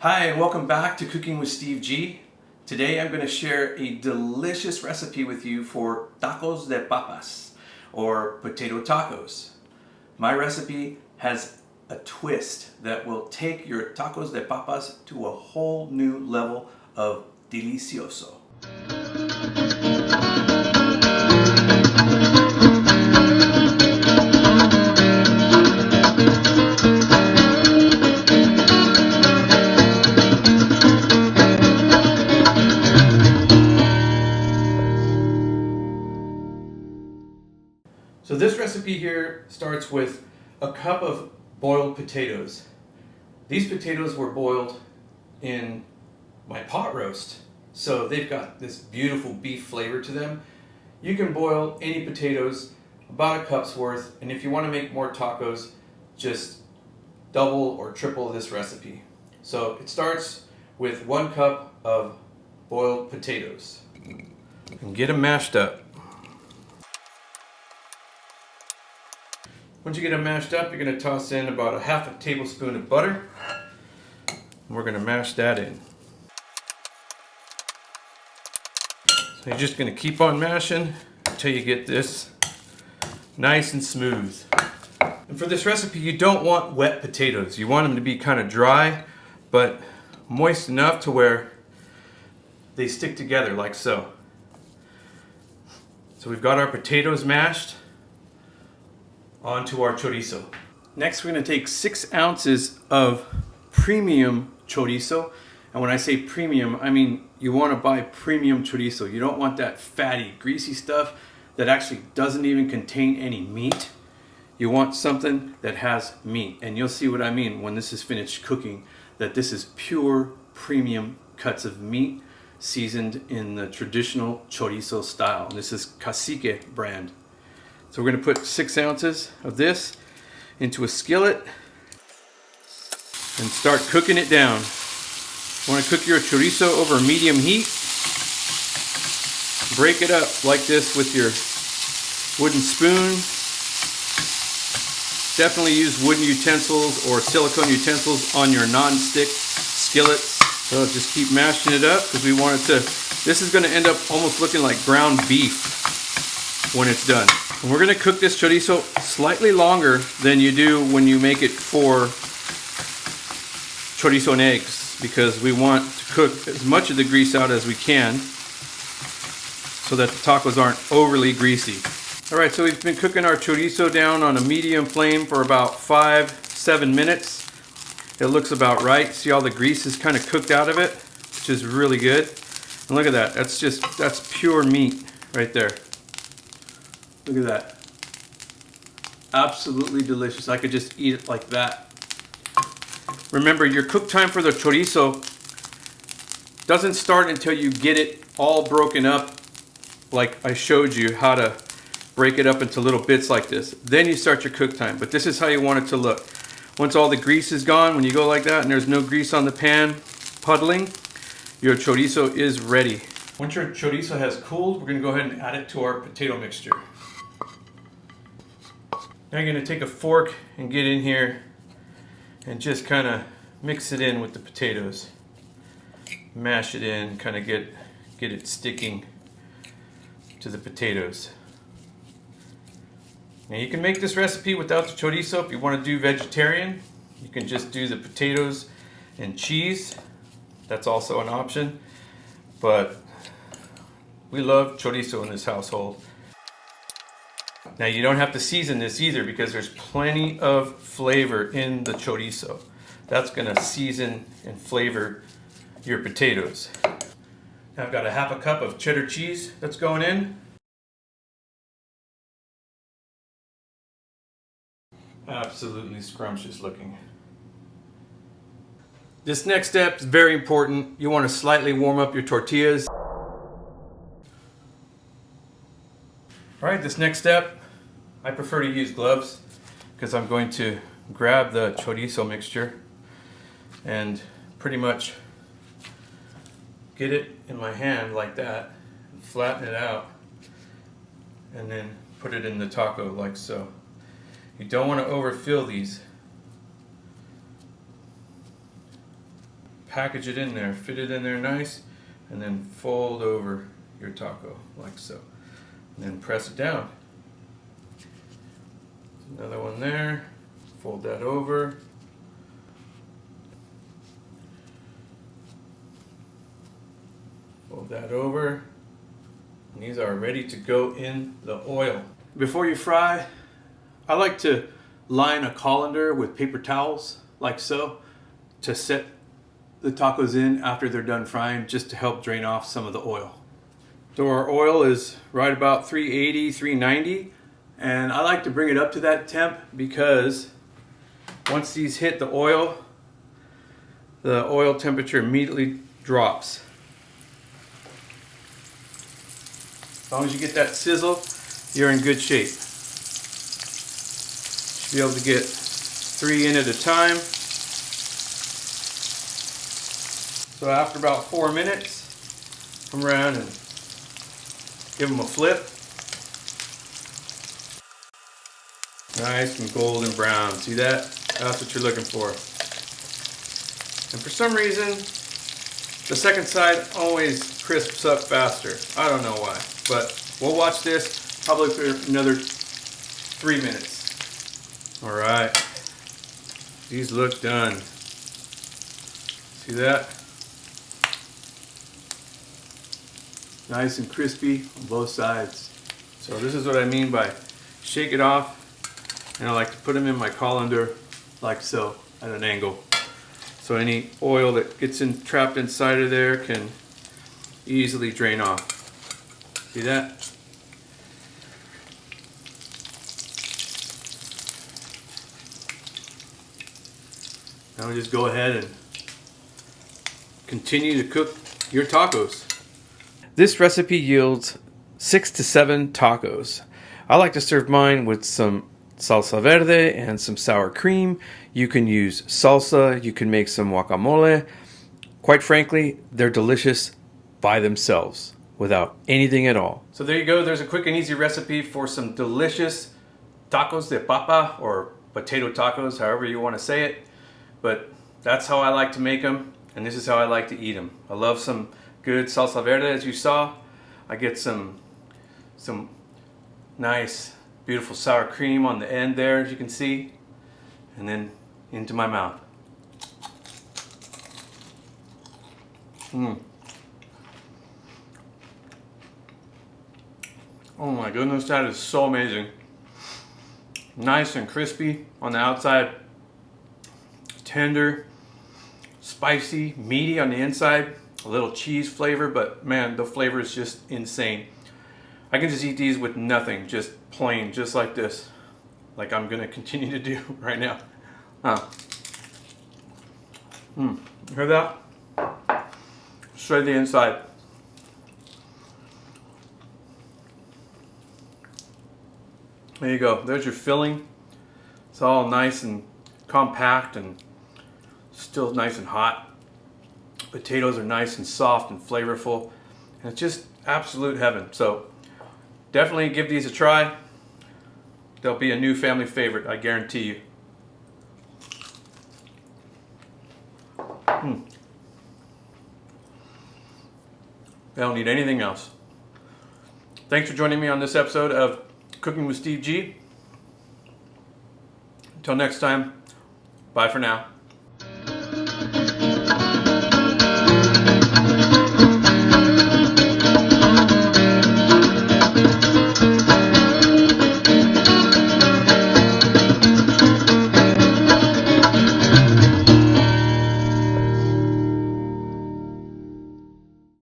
Hi and welcome back to Cooking with Steve G. Today I'm going to share a delicious recipe with you for tacos de papas or potato tacos. My recipe has a twist that will take your tacos de papas to a whole new level of delicioso. So this recipe here starts with a cup of boiled potatoes. These potatoes were boiled in my pot roast, so they've got this beautiful beef flavor to them. You can boil any potatoes, about a cup's worth, and if you want to make more tacos, just double or triple this recipe. So it starts with 1 cup of boiled potatoes. And get them mashed up. Once you get them mashed up, you're going to toss in about a half a tablespoon of butter. And we're going to mash that in. So you're just going to keep on mashing until you get this nice and smooth. And for this recipe, you don't want wet potatoes. You want them to be kind of dry, but moist enough to where they stick together like so. So we've got our potatoes mashed. Onto our chorizo. Next we're going to take 6 ounces of premium chorizo. And when I say premium, I mean you want to buy premium chorizo. You don't want that fatty, greasy stuff that actually doesn't even contain any meat. You want something that has meat. And you'll see what I mean when this is finished cooking, that this is pure premium cuts of meat seasoned in the traditional chorizo style. This is Cacique brand. So we're going to put 6 ounces of this into a skillet and start cooking it down. You want to cook your chorizo over medium heat. Break it up like this with your wooden spoon. Definitely use wooden utensils or silicone utensils on your non-stick skillets. So just keep mashing it up because we want it to, this is going to end up almost looking like ground beef when it's done. And we're going to cook this chorizo slightly longer than you do when you make it for chorizo and eggs, because we want to cook as much of the grease out as we can so that the tacos aren't overly greasy. Alright, so we've been cooking our chorizo down on a medium flame for about 5-7 minutes. It looks about right. See, all the grease is kind of cooked out of it, which is really good. And look at that. That's pure meat right there. Look at that. Absolutely delicious. I could just eat it like that. Remember, your cook time for the chorizo doesn't start until you get it all broken up, like I showed you how to break it up into little bits like this. Then you start your cook time. But this is how you want it to look. Once all the grease is gone, when you go like that and there's no grease on the pan puddling, your chorizo is ready. Once your chorizo has cooled, we're going to go ahead and add it to our potato mixture. Now you're going to take a fork and get in here and just kind of mix it in with the potatoes. Mash it in, kind of get it sticking to the potatoes. Now you can make this recipe without the chorizo. If you want to do vegetarian, you can just do the potatoes and cheese. That's also an option. But we love chorizo in this household. Now you don't have to season this either because there's plenty of flavor in the chorizo. That's going to season and flavor your potatoes. Now I've got a half a cup of cheddar cheese that's going in. Absolutely scrumptious looking. This next step is very important. You want to slightly warm up your tortillas. Alright, this next step, I prefer to use gloves because I'm going to grab the chorizo mixture and pretty much get it in my hand like that, flatten it out, and then put it in the taco like so. You don't want to overfill these. package it in there, fit it in there nice, and then fold over your taco like so. And then press it down. Another one there, fold that over. Fold that over. And these are ready to go in the oil. Before you fry, I like to line a colander with paper towels like so to set the tacos in after they're done frying, just to help drain off some of the oil. So our oil is right about 380, 390, and I like to bring it up to that temp because once these hit the oil temperature immediately drops. As long as you get that sizzle, you're in good shape. Should be able to get 3 in at a time. So after about 4 minutes, come around and give them a flip. Nice and golden brown. See that? That's what you're looking for. And for some reason, the second side always crisps up faster. I don't know why, but we'll watch this probably for another 3 minutes. All right, these look done. See that? Nice and crispy on both sides. So this is what I mean by shake it off, and I like to put them in my colander like so at an angle. So any oil that gets trapped inside of there can easily drain off. See that? Now we just go ahead and continue to cook your tacos. This recipe yields 6 to 7 tacos. I like to serve mine with some salsa verde and some sour cream. You can use salsa, you can make some guacamole. Quite frankly, they're delicious by themselves without anything at all. So there you go, there's a quick and easy recipe for some delicious tacos de papa, or potato tacos, however you want to say it. But that's how I like to make them, and this is how I like to eat them. I love some good salsa verde, as you saw. I get some nice, beautiful sour cream on the end there, as you can see, and then into my mouth. Oh my goodness, that is so amazing. Nice and crispy on the outside, tender, spicy, meaty on the inside, a little cheese flavor, but man, the flavor is just insane. I can just eat these with nothing, just plain, just like this, like I'm gonna continue to do right now. Hear that? Straight to the inside. There you go, there's your filling. It's all nice and compact and still nice and hot. Potatoes are nice and soft and flavorful, and it's just absolute heaven. So definitely give these a try. They'll be a new family favorite, I guarantee you. I don't need anything else. Thanks for joining me on this episode of Cooking with Steve G. Until next time, bye for now.